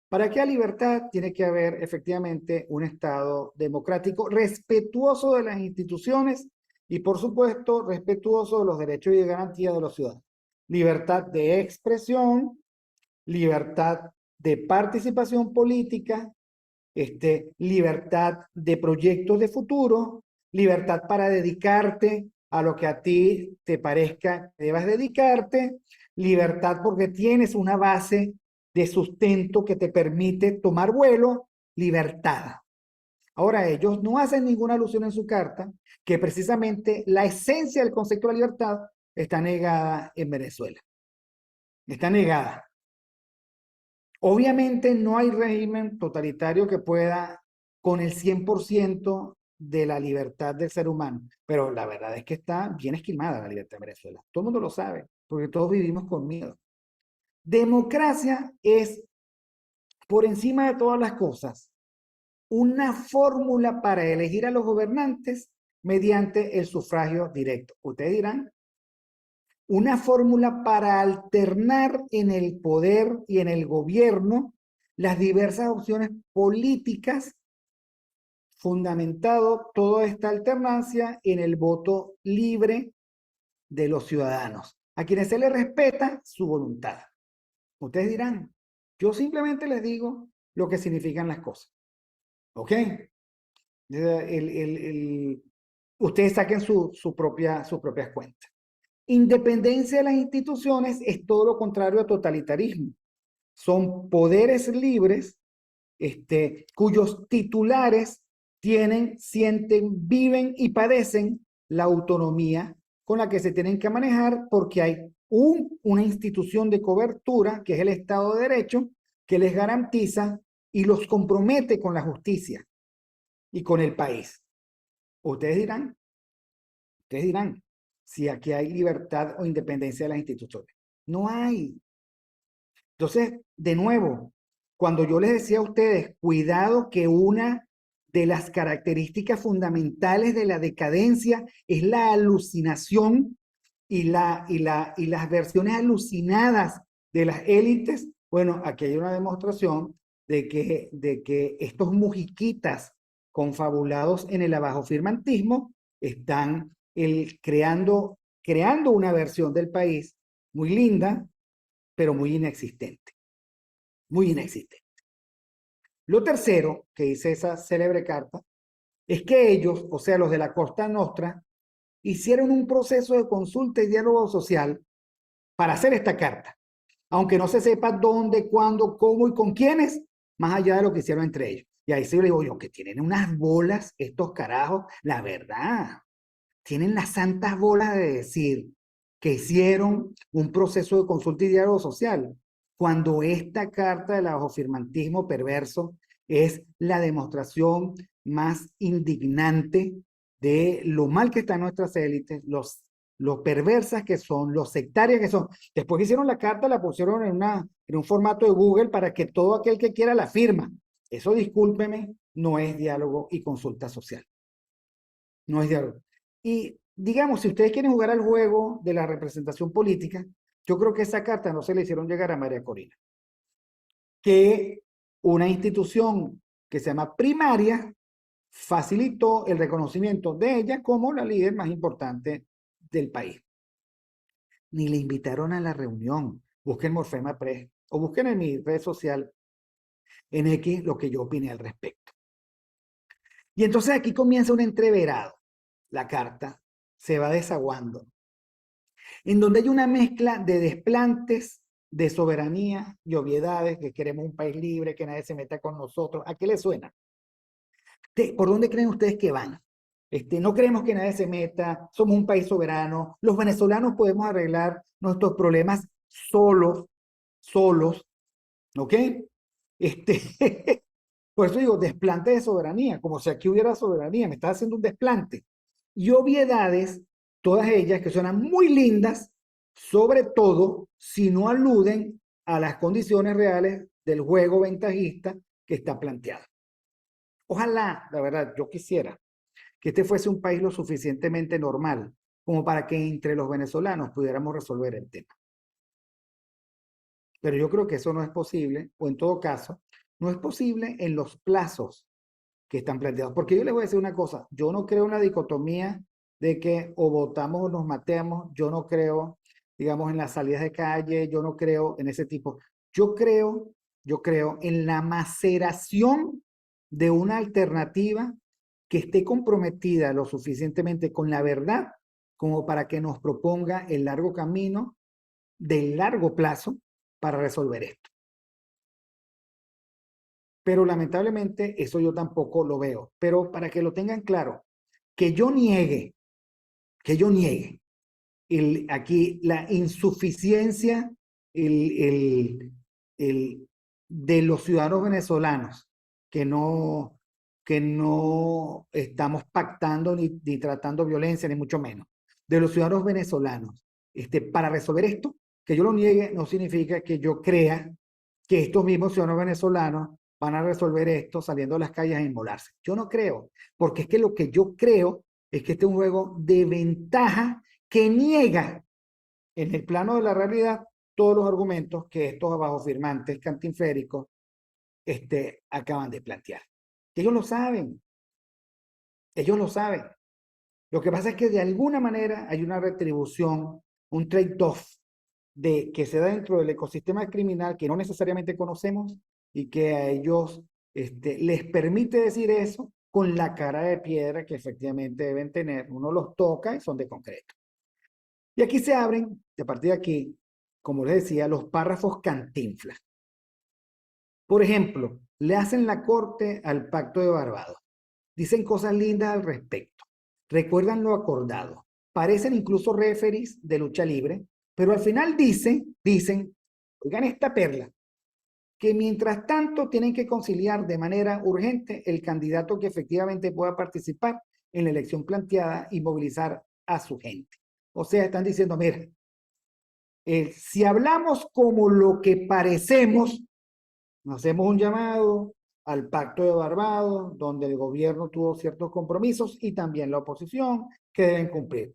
Para que haya libertad tiene que haber efectivamente un Estado democrático respetuoso de las instituciones y, por supuesto, respetuoso de los derechos y garantías de los ciudadanos. Libertad de expresión, libertad de participación política, libertad de proyectos de futuro, libertad para dedicarte a lo que a ti te parezca que debas dedicarte, libertad porque tienes una base de sustento que te permite tomar vuelo, libertad. Ahora, ellos no hacen ninguna alusión en su carta que precisamente la esencia del concepto de la libertad está negada en Venezuela. Está negada. Obviamente no hay régimen totalitario que pueda con el 100% de la libertad del ser humano, pero la verdad es que está bien esquilmada la libertad en Venezuela. Todo el mundo lo sabe. porque todos vivimos con miedo. Democracia es, por encima de todas las cosas, una fórmula para elegir a los gobernantes mediante el sufragio directo. Ustedes dirán, una fórmula para alternar en el poder y en el gobierno las diversas opciones políticas, fundamentado toda esta alternancia en el voto libre de los ciudadanos, a quienes se les respeta su voluntad. Ustedes dirán, yo simplemente les digo lo que significan las cosas. ¿Ok? Ustedes saquen sus propias cuentas. Independencia de las instituciones es todo lo contrario a totalitarismo. Son poderes libres, cuyos titulares tienen, sienten, viven y padecen la autonomía con la que se tienen que manejar, porque hay una institución de cobertura, que es el Estado de Derecho, que les garantiza y los compromete con la justicia y con el país. Ustedes dirán si aquí hay libertad o independencia de las instituciones. No hay. Entonces, de nuevo, cuando yo les decía a ustedes, cuidado, que una de las características fundamentales de la decadencia es la alucinación y las versiones alucinadas de las élites. Bueno, aquí hay una demostración de que estos mujiquitas confabulados en el abajofirmantismo están creando una versión del país muy linda, pero muy inexistente. Muy inexistente. Lo tercero que dice esa célebre carta es que ellos, o sea, los de la Costa Nostra, hicieron un proceso de consulta y diálogo social para hacer esta carta, aunque no se sepa dónde, cuándo, cómo y con quiénes, más allá de lo que hicieron entre ellos. Y ahí sí le digo yo, que tienen unas bolas estos carajos, la verdad, tienen las santas bolas de decir que hicieron un proceso de consulta y diálogo social, cuando esta carta del abajofirmantismo perverso es la demostración más indignante de lo mal que están nuestras élites, lo perversas que son, los sectarias que son. Después que hicieron la carta, la pusieron en un formato de Google para que todo aquel que quiera la firma. Eso, discúlpeme, no es diálogo y consulta social. No es diálogo. Y digamos, si ustedes quieren jugar al juego de la representación política, yo creo que esa carta no se le hicieron llegar a María Corina, que una institución que se llama primaria facilitó el reconocimiento de ella como la líder más importante del país. Ni le invitaron a la reunión. Busquen Morfema Press o busquen en mi red social en X lo que yo opiné al respecto. Y entonces aquí comienza un entreverado. La carta se va desaguando, en donde hay una mezcla de desplantes, de soberanía y obviedades, que queremos un país libre, que nadie se meta con nosotros. ¿A qué les suena? ¿Por dónde creen ustedes que van? No queremos que nadie se meta, somos un país soberano, los venezolanos podemos arreglar nuestros problemas solos, ¿ok? Por eso digo, desplante de soberanía, como si aquí hubiera soberanía, me está haciendo un desplante. Y obviedades, todas ellas que suenan muy lindas, sobre todo si no aluden a las condiciones reales del juego ventajista que está planteado. Ojalá, la verdad, yo quisiera que este fuese un país lo suficientemente normal como para que entre los venezolanos pudiéramos resolver el tema. Pero yo creo que eso no es posible, o en todo caso, no es posible en los plazos que están planteados. Porque yo les voy a decir una cosa, yo no creo en la dicotomía de que o votamos o nos matemos, yo no creo, digamos, en las salidas de calle, yo no creo en ese tipo. Yo creo en la maceración de una alternativa que esté comprometida lo suficientemente con la verdad como para que nos proponga el largo camino del largo plazo para resolver esto. Pero lamentablemente eso yo tampoco lo veo. Pero para que lo tengan claro, que yo niegue aquí la insuficiencia de los ciudadanos venezolanos, que no, que no estamos pactando ni tratando violencia, ni mucho menos, de los ciudadanos venezolanos, para resolver esto. Que yo lo niegue no significa que yo crea que estos mismos ciudadanos venezolanos van a resolver esto saliendo a las calles a inmolarse. Yo no creo, porque es que lo que yo creo es que este es un juego de ventaja que niega en el plano de la realidad todos los argumentos que estos abajo firmantes cantinfléricos acaban de plantear. Ellos lo saben, ellos lo saben. Lo que pasa es que de alguna manera hay una retribución, un trade-off que se da dentro del ecosistema criminal que no necesariamente conocemos y que a ellos les permite decir eso con la cara de piedra que efectivamente deben tener. Uno los toca y son de concreto. Y aquí se abren, a partir de aquí, como les decía, los párrafos cantinflas. Por ejemplo, le hacen la corte al Pacto de Barbados. Dicen cosas lindas al respecto. Recuerdan lo acordado. Parecen incluso referees de lucha libre, pero al final dicen, oigan esta perla, que mientras tanto tienen que conciliar de manera urgente el candidato que efectivamente pueda participar en la elección planteada y movilizar a su gente. O sea, están diciendo, mira, si hablamos como lo que parecemos, hacemos un llamado al Pacto de Barbados, donde el gobierno tuvo ciertos compromisos y también la oposición que deben cumplir.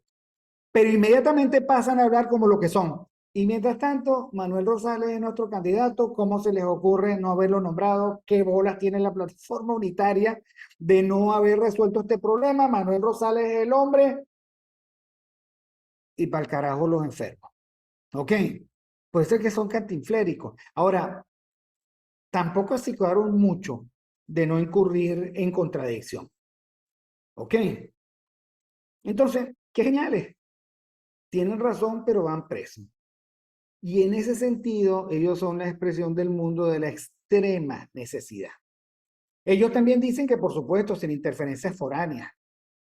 Pero inmediatamente pasan a hablar como lo que son. Y mientras tanto, Manuel Rosales es nuestro candidato. ¿Cómo se les ocurre no haberlo nombrado? ¿Qué bolas tiene la plataforma unitaria de no haber resuelto este problema? Manuel Rosales es el hombre y para el carajo los enfermos. ¿Ok? Puede ser que son cantinfléricos. Ahora, tampoco se cuidaron mucho de no incurrir en contradicción. ¿Ok? Entonces, qué geniales. Tienen razón, pero van presos. Y en ese sentido, ellos son la expresión del mundo de la extrema necesidad. Ellos también dicen que, por supuesto, sin interferencias foráneas.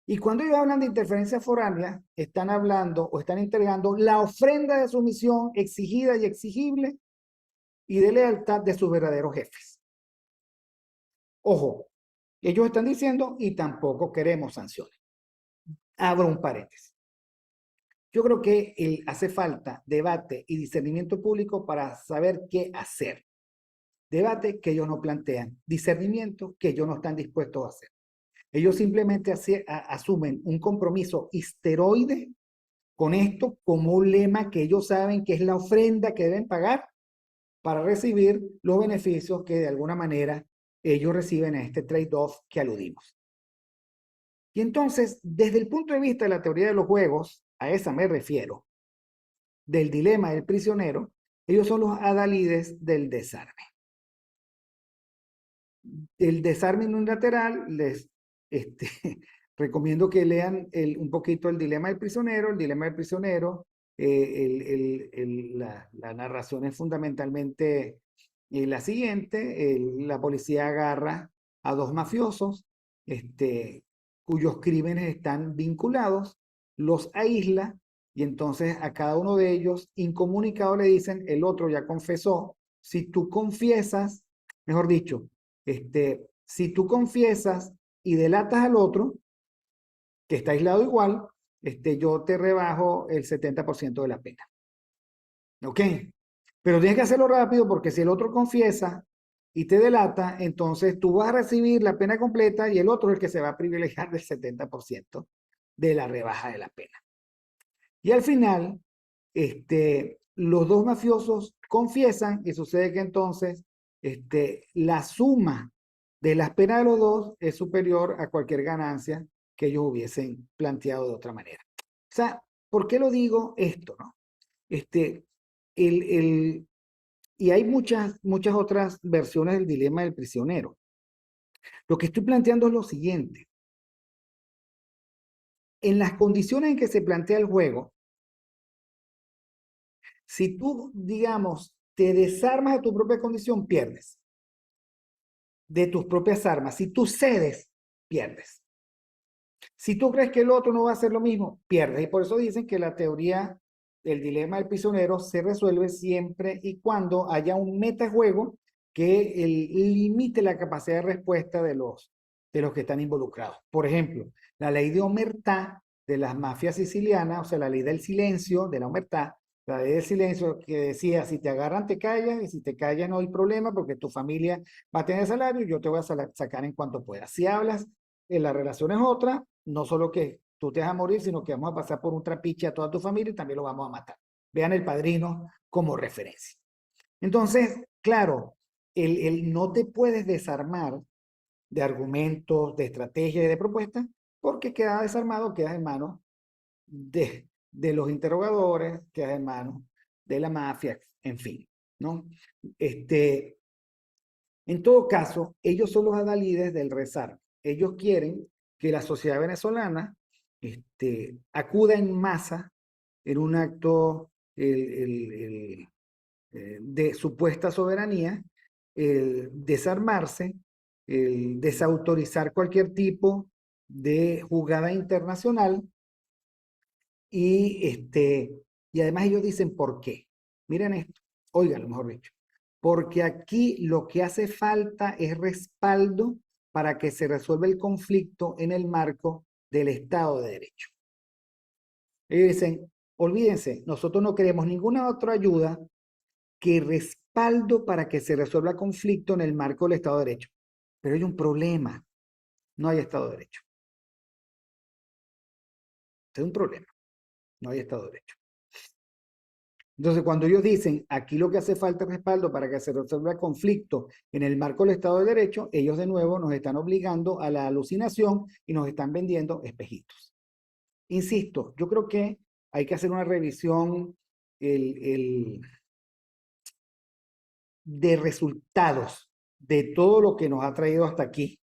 Y cuando ellos hablan de interferencias foráneas, están hablando o están entregando la ofrenda de sumisión exigida y exigible y de lealtad de sus verdaderos jefes. Ojo, ellos están diciendo y tampoco queremos sanciones. Abro un paréntesis. Yo creo que hace falta debate y discernimiento público para saber qué hacer. Debate que ellos no plantean, discernimiento que ellos no están dispuestos a hacer. Ellos simplemente asumen un compromiso histeroide con esto como un lema que ellos saben que es la ofrenda que deben pagar para recibir los beneficios que de alguna manera ellos reciben a este trade-off que aludimos. Y entonces, desde el punto de vista de la teoría de los juegos, a esa me refiero, del dilema del prisionero, ellos son los adalides del desarme. El desarme unilateral, les recomiendo que lean un poquito el dilema del prisionero. El dilema del prisionero, la narración es fundamentalmente la siguiente. La policía agarra a dos mafiosos cuyos crímenes están vinculados, los aísla y entonces a cada uno de ellos, incomunicado, le dicen, el otro ya confesó, si tú confiesas, mejor dicho, si tú confiesas y delatas al otro, que está aislado igual, yo te rebajo el 70% de la pena. ¿Ok? Pero tienes que hacerlo rápido porque si el otro confiesa y te delata, entonces tú vas a recibir la pena completa y el otro es el que se va a privilegiar del 70% de la rebaja de la pena. Y al final, los dos mafiosos confiesan y sucede que entonces la suma de las penas de los dos es superior a cualquier ganancia que ellos hubiesen planteado de otra manera. O sea, ¿por qué lo digo esto, no? Y hay muchas otras versiones del dilema del prisionero. Lo que estoy planteando es lo siguiente. En las condiciones en que se plantea el juego, si tú, digamos, te desarmas de tu propia condición, pierdes. De tus propias armas. Si tú cedes, pierdes. Si tú crees que el otro no va a hacer lo mismo, pierdes. Y por eso dicen que la teoría del dilema del prisionero se resuelve siempre y cuando haya un metajuego que limite la capacidad de respuesta de los que están involucrados. Por ejemplo, la ley de omertá de las mafias sicilianas, o sea, la ley del silencio, de la omertá, la ley del silencio que decía, si te agarran te callas, y si te callas no hay problema porque tu familia va a tener salario y yo te voy a sacar en cuanto pueda. Si hablas, la relación es otra, no solo que tú te vas a morir, sino que vamos a pasar por un trapiche a toda tu familia y también lo vamos a matar. Vean El Padrino como referencia. Entonces, claro, no te puedes desarmar de argumentos, de estrategias y de propuestas, porque quedas desarmado, quedas en manos de los interrogadores, quedas en manos de la mafia, en fin, ¿no? En todo caso, ellos son los adalides del rezar. Ellos quieren que la sociedad venezolana acuda en masa en un acto de supuesta soberanía, el desarmarse, el desautorizar cualquier tipo de jugada internacional y además ellos dicen por qué. Miren esto, oigan, mejor dicho, porque aquí lo que hace falta es respaldo para que se resuelva el conflicto en el marco del Estado de Derecho. Ellos dicen, olvídense, nosotros no queremos ninguna otra ayuda que respaldo para que se resuelva el conflicto en el marco del Estado de Derecho. Pero hay un problema, no hay Estado de Derecho. Este es un problema, no hay Estado de Derecho. Entonces, cuando ellos dicen, aquí lo que hace falta es respaldo para que se resuelva el conflicto en el marco del Estado de Derecho, ellos de nuevo nos están obligando a la alucinación y nos están vendiendo espejitos. Insisto, yo creo que hay que hacer una revisión de resultados de todo lo que nos ha traído hasta aquí.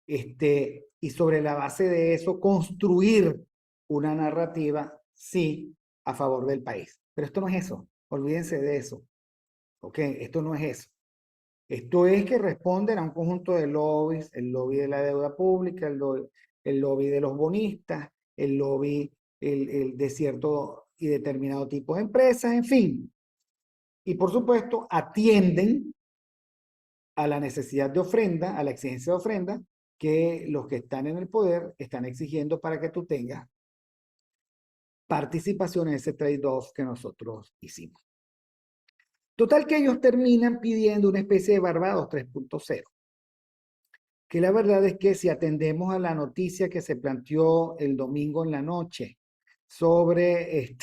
Y sobre la base de eso construir una narrativa, sí, a favor del país. Pero esto no es eso, olvídense de eso, ¿ok? Esto no es eso. Esto es que responden a un conjunto de lobbies, el lobby de la deuda pública, el lobby de los bonistas, el lobby de cierto y determinado tipo de empresas, en fin. Y por supuesto, atienden a la necesidad de ofrenda, a la exigencia de ofrenda, que los que están en el poder están exigiendo para que tú tengas participación en ese trade-off que nosotros hicimos. Total que ellos terminan pidiendo una especie de Barbados 3.0, que la verdad es que si atendemos a la noticia que se planteó el domingo en la noche sobre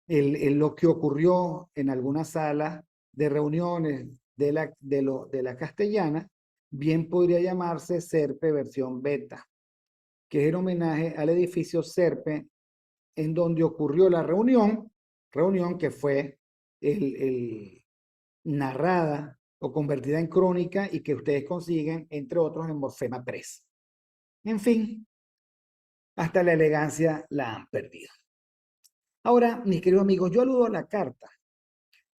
lo que ocurrió en algunas salas de reuniones de la Castellana, bien podría llamarse SERPE versión beta, que es en homenaje al edificio SERPE en donde ocurrió la reunión que fue narrada o convertida en crónica y que ustedes consiguen, entre otros, en Morfema Press. En fin, hasta la elegancia la han perdido. Ahora, mis queridos amigos, yo aludo a la carta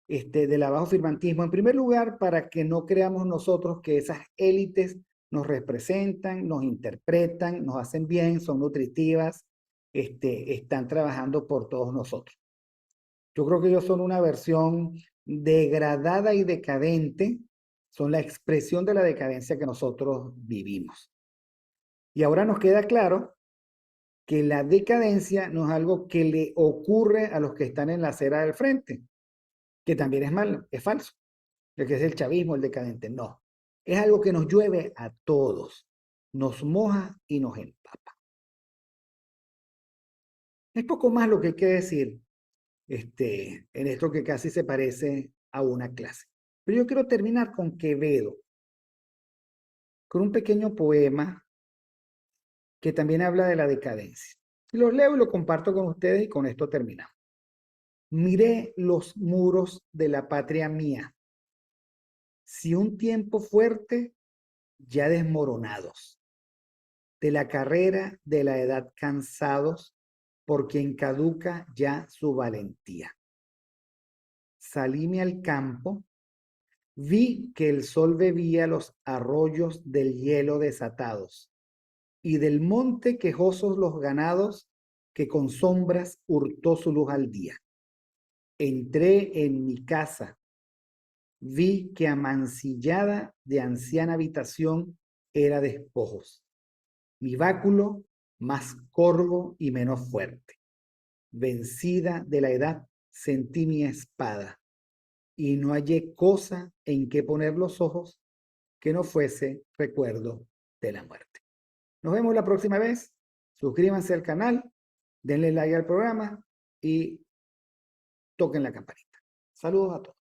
del abajo firmantismo, en primer lugar, para que no creamos nosotros que esas élites nos representan, nos interpretan, nos hacen bien, son nutritivas, están trabajando por todos nosotros. Yo creo que ellos son una versión degradada y decadente, son la expresión de la decadencia que nosotros vivimos. Y ahora nos queda claro que la decadencia no es algo que le ocurre a los que están en la acera del frente, que también es malo, es falso, el que es el chavismo, el decadente, no. Es algo que nos llueve a todos, nos moja y nos empapa. Es poco más lo que hay que decir en esto que casi se parece a una clase. Pero yo quiero terminar con Quevedo, con un pequeño poema que también habla de la decadencia. Lo leo y lo comparto con ustedes y con esto terminamos. Miré los muros de la patria mía, si un tiempo fuerte ya desmoronados, de la carrera de la edad cansados, por quien caduca ya su valentía. Salíme al campo, vi que el sol bebía los arroyos del hielo desatados, y del monte quejosos los ganados, que con sombras hurtó su luz al día. Entré en mi casa, vi que amancillada de anciana habitación era despojos. Mi báculo más corvo y menos fuerte. Vencida de la edad, sentí mi espada, y no hallé cosa en que poner los ojos que no fuese recuerdo de la muerte. Nos vemos la próxima vez. Suscríbanse al canal, denle like al programa y toquen la campanita. Saludos a todos.